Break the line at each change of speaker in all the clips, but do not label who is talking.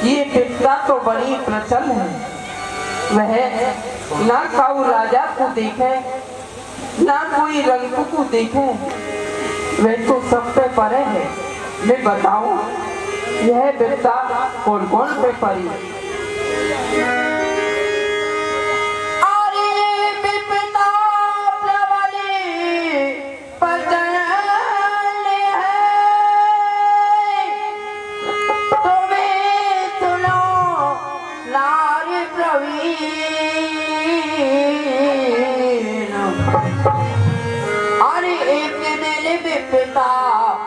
ये विपदा तो बड़ी प्रचल है। वह ना काऊ राजा को देखे ना कोई रंग को देखे, वह तो सब पे परे है। मैं बताऊं यह विपदा कौन कौन पे पड़ी।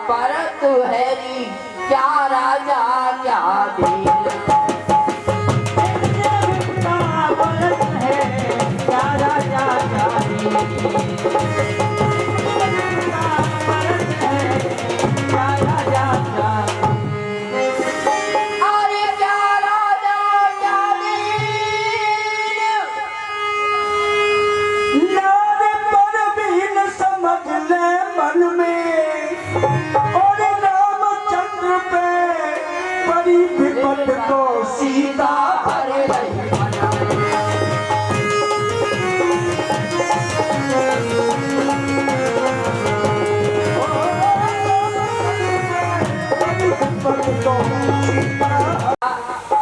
परत हैरी क्या राजा क्या दीन, परत है क्या राजा क्या दीन, परत है क्या राजा क्या अरे क्या राजा क्या दीन,
नारे पर भी न समझ ले मन में और रामचंद्र पे बड़ी विपद को सीता
हरे रही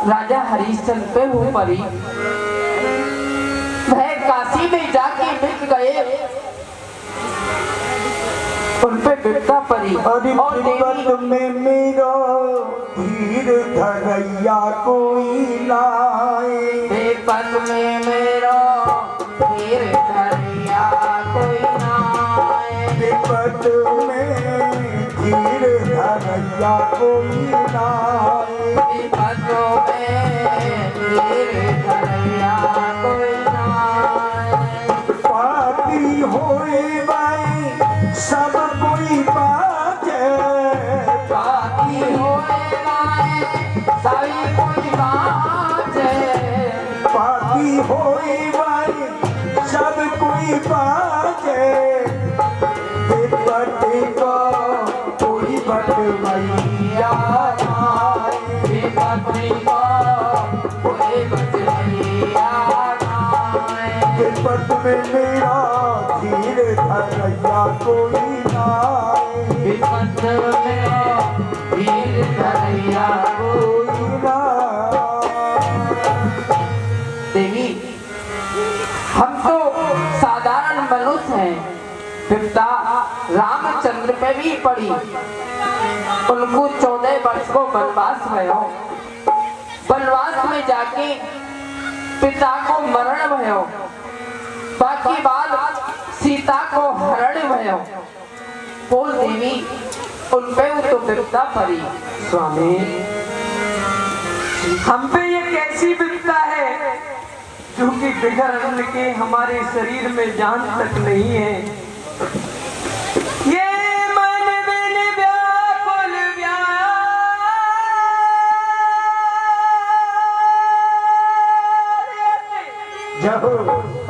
राजा हरिश्चंद्र पे हो परी। वह काशी में जाके मिट गए, उन पे विपदा पड़ी। और
विपद में मेरा धीर धरैया कोई लाए,
विपद में मेरा धीर धरैया कोई लाए,
विपद में धीर धरैया कोई लाए,
विपद में धीर धरैया कोई लाए,
पापी होए भाई सब कोई बाजे,
पापी होए भाई सभी कोई बाजे,
पापी होए भाई सब कोई बाजे, विपद को कोई बटवैया आए,
विपद को कोई बटवैया आए,
विपद में मेरा धीर धरैया कोई लाए,
विपद में धीर धरैया
कोई लाए।
देवी हम तो साधारण मनुष्य हैं, विपदा रामचंद्र पे भी पड़ी। उनको 14 वर्ष को वनवास भयो, वनवास में जाके पिता को मरण भयो, बाकी बात सीता को हरण भयो। बोल देवी उन पे तो विपदा पड़ी।
स्वामी हम पे ये कैसी विपदा है जो कि बिगड़ के हमारे शरीर में जान तक नहीं है। ये मन बिन व्याकुल
जहो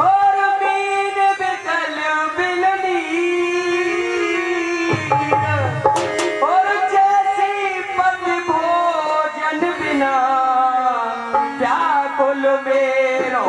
और बीन बिकल बिलनी और जैसी पति भोजन बिना व्याकुल मेरो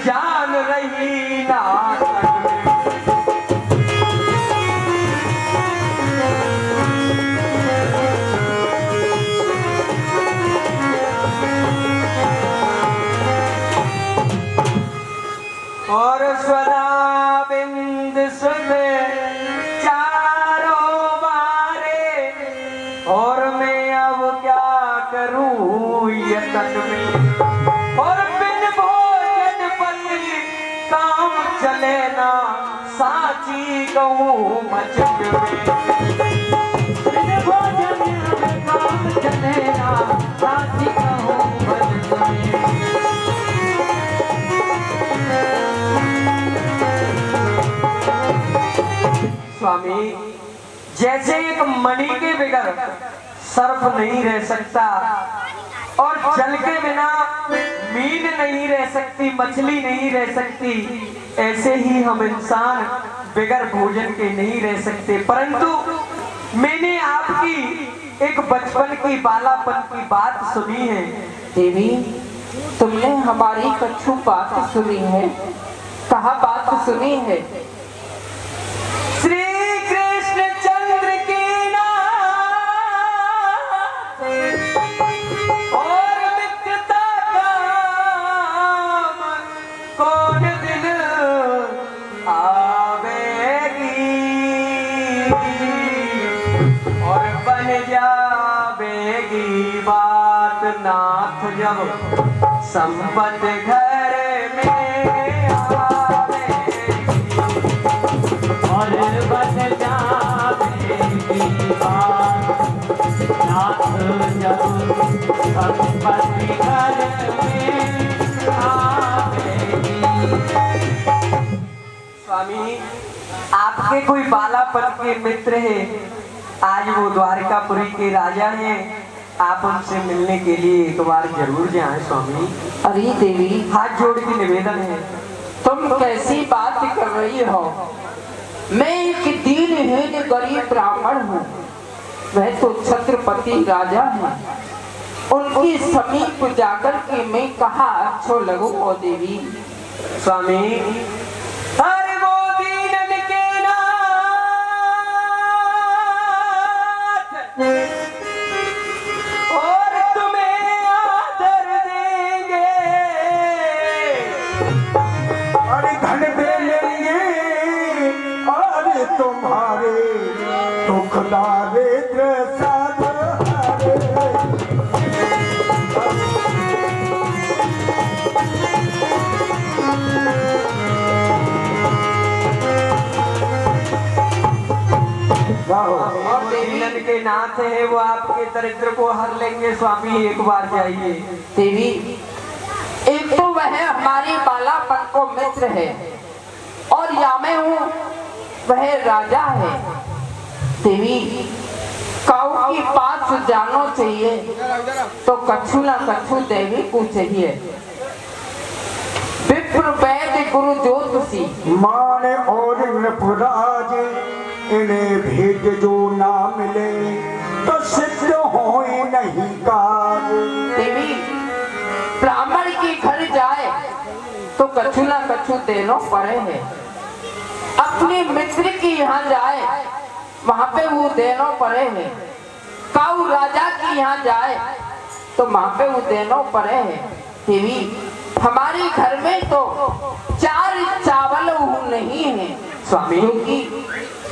जान रही ना और स्वरा बिंद सुन चारों मारे और मैं अब क्या करूं ये तन में और बिन भोजन पति काम चले ना साची कहूं मचक में बिन भोजन जैसे एक मणि के बगैर सर्प नहीं रह सकता और जल के बिना मीन नहीं रह सकती, मछली नहीं रह सकती, ऐसे ही हम इंसान बगैर भोजन के नहीं रह सकते। परंतु मैंने आपकी एक बचपन की बालापन की बात सुनी है।
देवी, तुमने हमारी कछु बात सुनी है? कहा बात सुनी है?
श्री कृष्ण चंद्र की नाम और मित्रता काम कौन दिल आवेगी और बन जावेगी बात नाथ जब संपत घर में और बन जावेगी बात नाथ जब संपत्ति घर में आवेगी। स्वामी, आपके कोई बालापन के मित्र है, आज वो द्वारकापुरी के राजा हैं, आप उनसे मिलने के लिए एक बार जरूर जाएं स्वामी।
अरे देवी,
हाथ जोड़ के निवेदन है।
तुम कैसी बात कर रही हो? मैं एक दीनहीन गरीब ब्राह्मण हूँ, वह तो छत्रपति राजा है, उनके समीप जाकर के मैं कहा अच्छो लगू ओ देवी।
स्वामी, हर वो दीनन के नाथ और तुम्हें आदर देंगे,
अरे धन दे लेंगे और तुम्हारे दुख दारिद्र सब
और दीनन के नाथ है, वो आपके दरिद्र को हर लेंगे। स्वामी, एक बार जाइए।
देवी, एक तो वह हमारी बालापन को मित्र है और या मैं हूँ वह राजा है। देवी, काऊ की पास जानो चाहिए तो कछु ना कछु देवी को चाहिए। विप्र वैद्य गुरु ज्योतिषी
मान और नपुराज इन्हें भेद जो ना मिले तो सिद्ध हो नहीं काज।
देवी, ब्राह्मण के घर जाए तो कछु ना कछु देनो पड़े है। अपने मित्र के यहाँ जाए वहाँ पे वो देनो पड़े है। काऊ राजा के यहाँ जाए तो वहाँ पे वो देनो पड़े है। देवी, हमारे घर में तो 4 चावल नहीं है।
स्वामी,
क्योंकि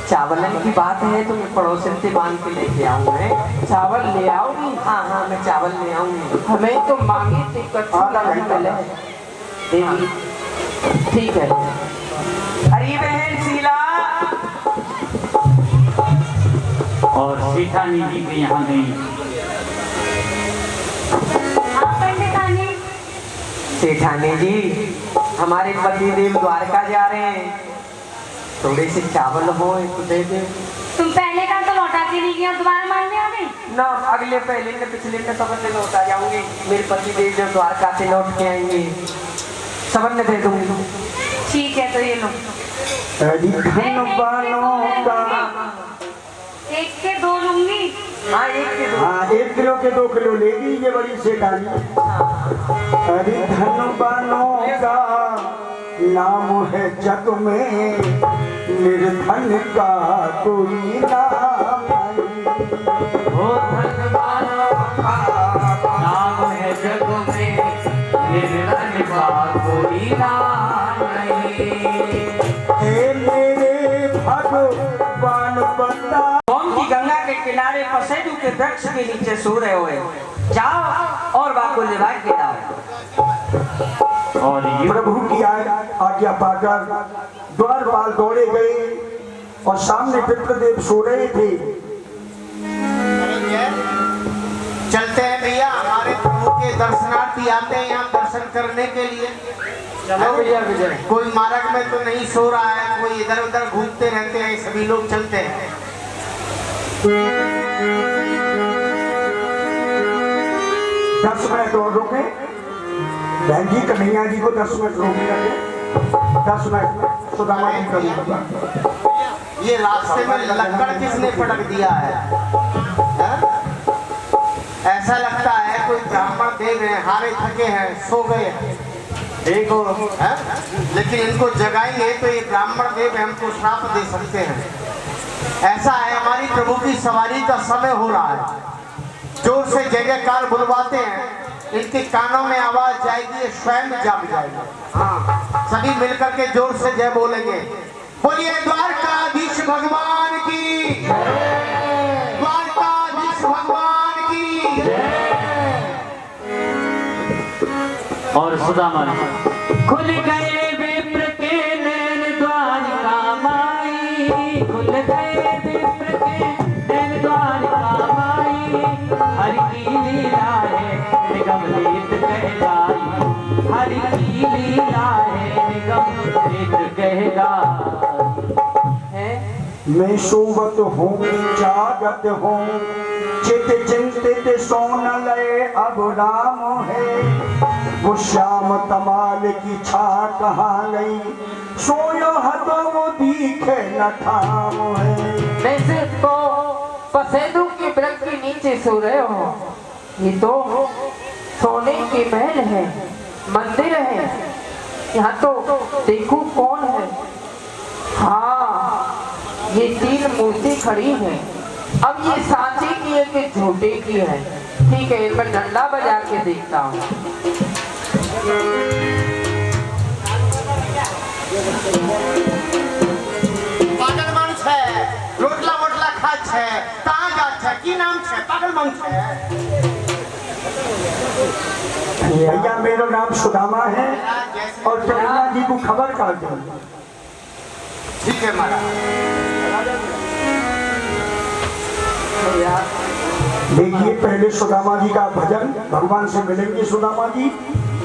चावलन की बात है तो मैं पड़ोसन से मांग के लेके आऊंगा।
चावल ले आओगी?
हाँ, मैं चावल ले आऊंगी।
हमें तो मांगे थे कछु नहीं मिले। देवी, ठीक है।
अरे बहन शीला
और सेठानी जी के यहाँ गई।
सेठानी जी, हमारे पति देव द्वारका जा रहे हैं, थोड़े से चावल हो तो दे दे।
तुम पहले का तो लौटा के नहीं गया, दोबारा मांगने आ गई?
ना, अगले पहले ने पिछले ने सबन ने लौटा जाऊंगे। मेरे पति देव जब द्वारका से लौट के आएंगे सबन ने दे दूंगी।
ठीक है, तो ये लो।
धन बानों का
एक के 2 लूंगी।
हाँ, 1 के 2।
हाँ, 1 किलो के 2 किलो लेगी ये बड़ी सेठानी। अरे धन बानों का नाम है जग में, निर्धन का कोई नाम नहीं।
वो धनवानों का नाम है जग में, निर्धन का कोई नाम नहीं।
हे मेरे भगवान बता
ओम की गंगा के किनारे पसेडू के वृक्ष के नीचे सो रहे हुए, जाओ और बाको लिवा के लाओ।
और ये
प्रभु की आज्ञा पाकर द्वारपाल दौड़े गए और सामने पितृदेव सो रहे थे।
चलते हैं भैया, हमारे प्रभु के दर्शनार्थी आते हैं यहाँ दर्शन करने के लिए।
चलो भैया, विजय।
कोई मार्ग में तो नहीं सो रहा है, कोई इधर उधर घूमते रहते हैं, सभी लोग चलते हैं।
10 मिनट और रुके बहन जी, कन्हैया जी को 10 मिनट रोक करके 10 मिनट में सुदामा जी करूंगा।
ये रास्ते में लक्कड़ किसने पटक दिया है? ऐसा लगता है कोई ब्राह्मण देव हैं, हारे थके हैं, सो गए हैं। देखो है? लेकिन इनको जगाएंगे तो ये ब्राह्मण देव हमको श्राप दे सकते हैं। ऐसा है, हमारी प्रभु की सवारी का समय हो रहा है। जोर से जय जयकार बुलवाते हैं, इनके कानों में आवाज जाएगी, ये स्वयं जाग जाएंगे। हाँ, सभी मिलकर के जोर से जय बोलेंगे। बोलिए द्वारकाधीश भगवान की, द्वारकाधीश भगवान की।
और सुदामा खुल गए विप्र के नैन द्वारिका माई, खुल गए विप्र के नैन द्वारिका माई, हरि की लीला है निगम रीत कहलाई, हरि की लीला है निगम रीत कहलाई।
मैं सोवत हूँ जागत हूँ, चित चिंतित सोन लय अब राम है, वो श्याम तमाल की छा कहाँ गई, सोयो हतो वो दिखे न ठाम है।
मैं सिर्फ तो पसेदू के वृक्ष के नीचे सो रहे हो, ये तो सोने की महल है, मंदिर है, यहाँ तो देखो कौन है। हाँ, ये 3 मूर्ति खड़ी है। अब ये सांचे की है कि झूठे की है? ठीक है, मैं डंडा बजा के देखता हूँ।
पागल मानुष है, रोटला मोटला खाच है, कहाँ जात है, की नाम है? पागल मानुष है।
भैया मेरा नाम सुदामा है और कन्हैया जी को खबर कर दो।
ठीक है महाराज।
देखिए, पहले सुदामा जी का भजन, भगवान से मिलेंगे सुदामा जी,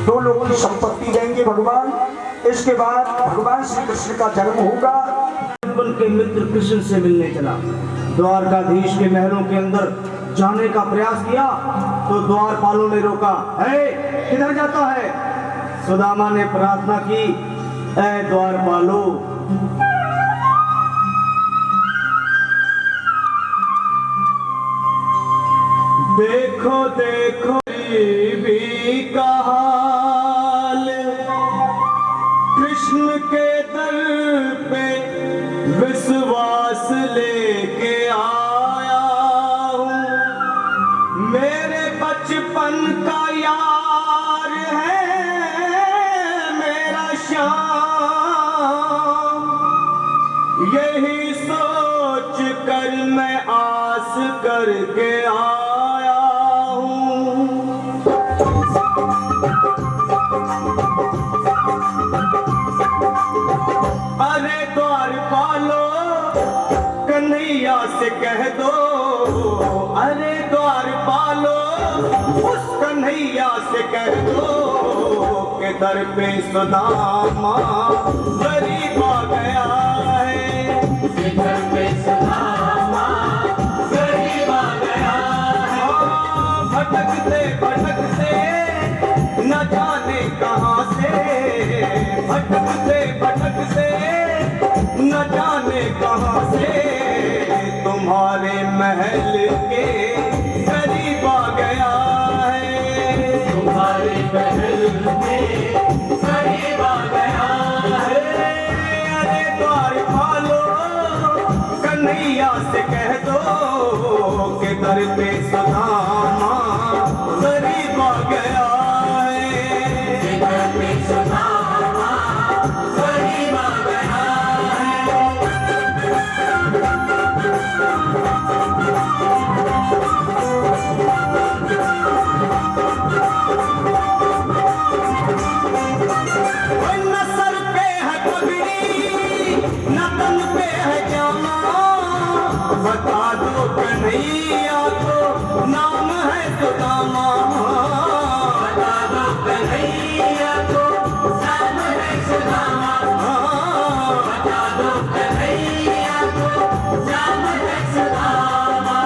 2 लोगों की संपत्ति देंगे भगवान। इसके बाद भगवान श्री कृष्ण का जन्म होगा।
बचपन के मित्र कृष्ण से मिलने चला, द्वारकाधीश के महलों के अंदर जाने का प्रयास किया तो द्वारपालों ने रोका। किधर जाता है? सुदामा ने प्रार्थना की, ऐ द्वारपालो, देखो देखो भी का हाल, कृष्ण के दर पे विश्वास लेके आया हूँ, मेरे बचपन का यार है मेरा श्याम, यही सोच कर मैं आस करके आया हूँ। अरे द्वारपालो, कन्हैया से कह दो, अरे द्वारपालो, उस कन्हैया से कह दो के दर पे सुदामा गरीब आ गया है, दर पे सुदामा गरीब आ गया है। भटकते भटकते न जाने कहाँ से, भटकते भटकते न जाने कहाँ से, तुम्हारे महल के करीब आ गया है, तुम्हारे महल के करीब आ गया है। अरे द्वारपालो, कन्हैया से कह दो के दर पे सुदामा गरीब आ गया है, दर पे सुदामा गरीब आ गया है। न सर पे है पगड़ी, न तन पे है जामा, बता दो कन्हैया को नाम है सुदामा, बता दो कन्हैया को नाम है सुदामा, बता दो कन्हैया को नाम है सुदामा।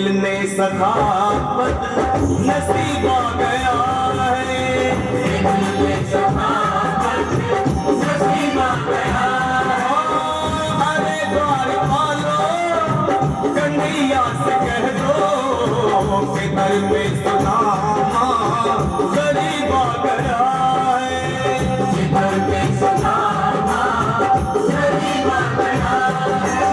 मिलने सखावत नसीब आ गया है। मिलने सखावत नसीब आ गया है। अरे द्वार पालो कन्हैया से कह दो कि दर में सुदामा गरीब आ गया है। दर में सुदामा गरीब आ गया है।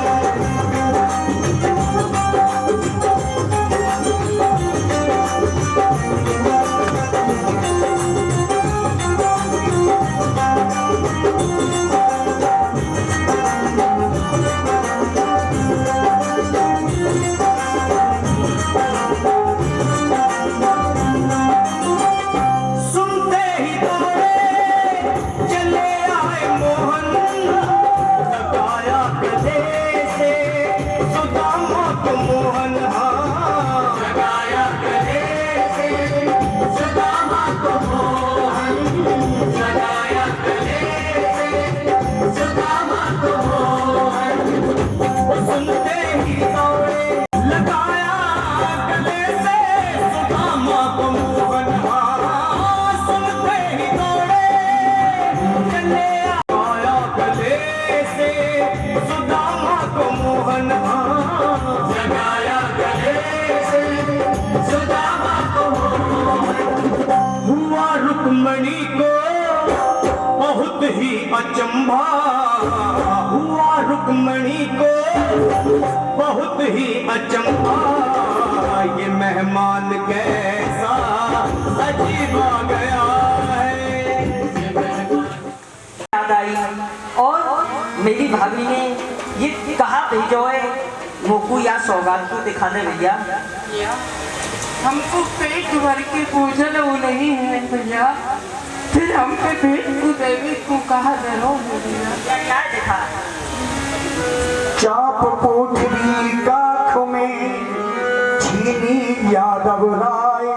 रुक्मणी को बहुत ही अचंभा हुआ। रुक्मणी को बहुत ही अचंभा ये मेहमान कैसा अजीब आ गया है।
याद आई और मेरी भाभी ने ये कहा भेजो है मोकू या सौगात को दिखाने भैया।
हमको पेट भर के भोजन वो नहीं है भैया, फिर हम पे पेट को देवी को कहा दरो भैया।
क्या दिखा?
चाप पोथरी काख में छीनी यादव राय।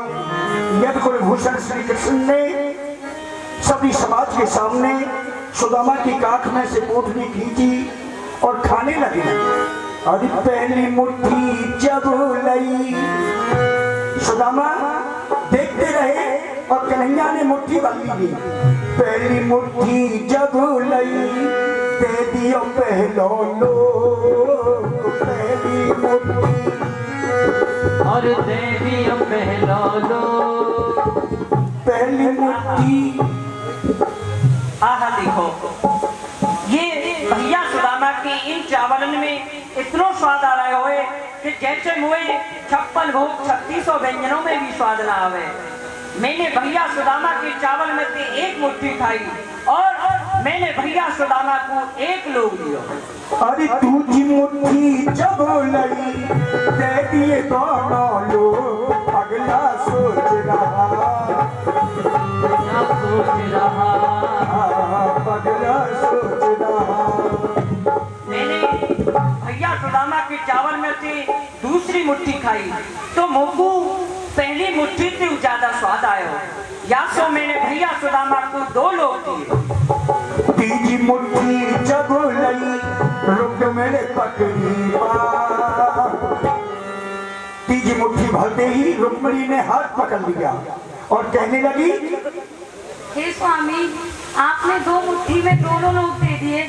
यद कुलभूषण श्री कृष्ण ने सभी समाज के सामने सुदामा की काख में से पोथरी खींची और खाने लगे। अरे पहली मुट्ठी जब लई सुदामा देखते रहे और कन्हैया ने मुट्ठी भर ली। पहली मुट्ठी जब लई दे दियो पहलो लोग। पहली मुट्ठी
और दे दियो पहलो लोग।
पहली मुट्ठी।
आहा देखो ये भैया सुदामा के इन चावलन में इतना स्वाद आ रहा है कि जैसे मुए 56 भोग 3600 व्यंजनों में भी स्वाद ना आवे। मैंने भैया सुदामा के चावल में से एक मुट्ठी खाई और मैंने भैया सुदामा को एक लोग दिया।
अरे दूसरी मुट्ठी जब लई दे दिए दोनों लोग। अगला सोच रहा अगला सोच रहा।
मैंने भैया सुदामा के चावल में से दूसरी मुट्ठी खाई तो मोकू पहली मुट्ठी से ज्यादा स्वाद आया। या सो मैंने भैया सुदामा को 2 लोग दिए।
तीजी मुट्ठी जब लई रुक मेरे पकड़ी बात। तीजी मुट्ठी भरते ही रुक्मणी ने हाथ पकड़ लिया और कहने लगी,
हे स्वामी, आपने 2 मुट्ठी में दोनों लोग दे दिए,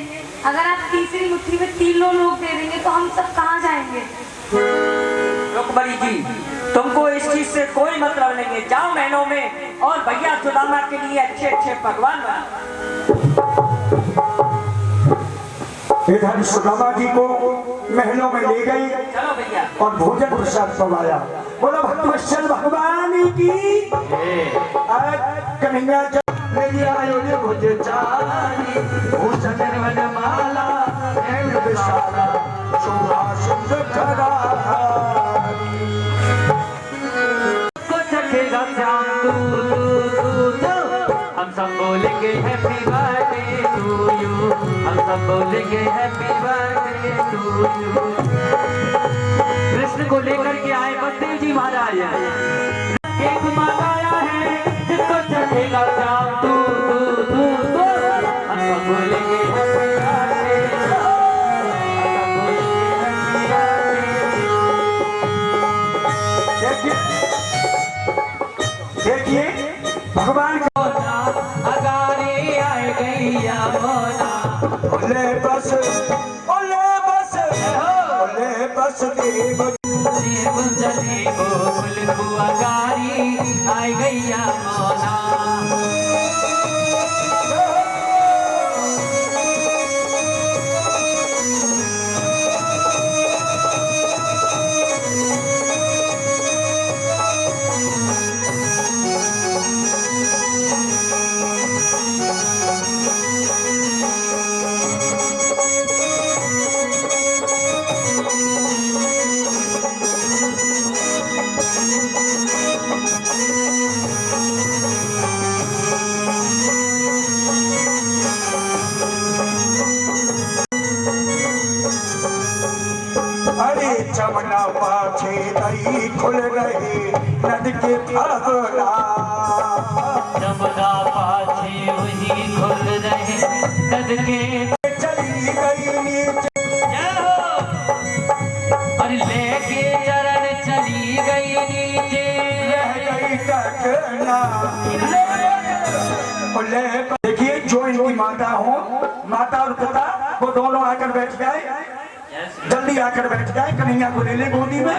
अगर आप तीसरी मुट्ठी में 3 लोग दे देंगे तो हम सब कहाँ जाएंगे?
रुक्मणी जी तुमको इस चीज से कोई मतलब नहीं है। जाओ महलों में और भैया सुदामा के लिए अच्छे अच्छे पकवान
इधर सुदामा जी को महलों में ले गए।
चलो भैया
और भोजन प्रसाद पवाया। बोलो भक्तवत्सल भगवान की। कन्हैया ले आयो ये भोज चारी भूषण वनमाला एवं विशाला शोभा सुंदर करारी।
को चखेगा श्याम तू हम सब बोलेंगे हैप्पी बर्थडे टू यू। हम सब बोलेंगे happy birthday to you. Krishna को लेकर के आए बलदेव जी महाराज केक मंगाया है जिसको चखेगा श्याम तू हम सब बोलेंगे हैप्पी बर्थडे। हम सब बोलेंगे हैप्पी बर्थडे। गुंजली गोकुल बुआ गारी आई गैया मौला।
अरे चमना पाछे दई खुल रही नद के पगला।
जमुना पाछे वही खुल रहे नद के
चली गई नीचे
और लेके चरण चली गई नीचे।
रह गई टकना। देखिए जो इनकी माता हो, माता और पिता वो दोनों आकर बैठ गए, जल्दी आकर बैठ जाए, कन्हैया को ले ले गोदी में।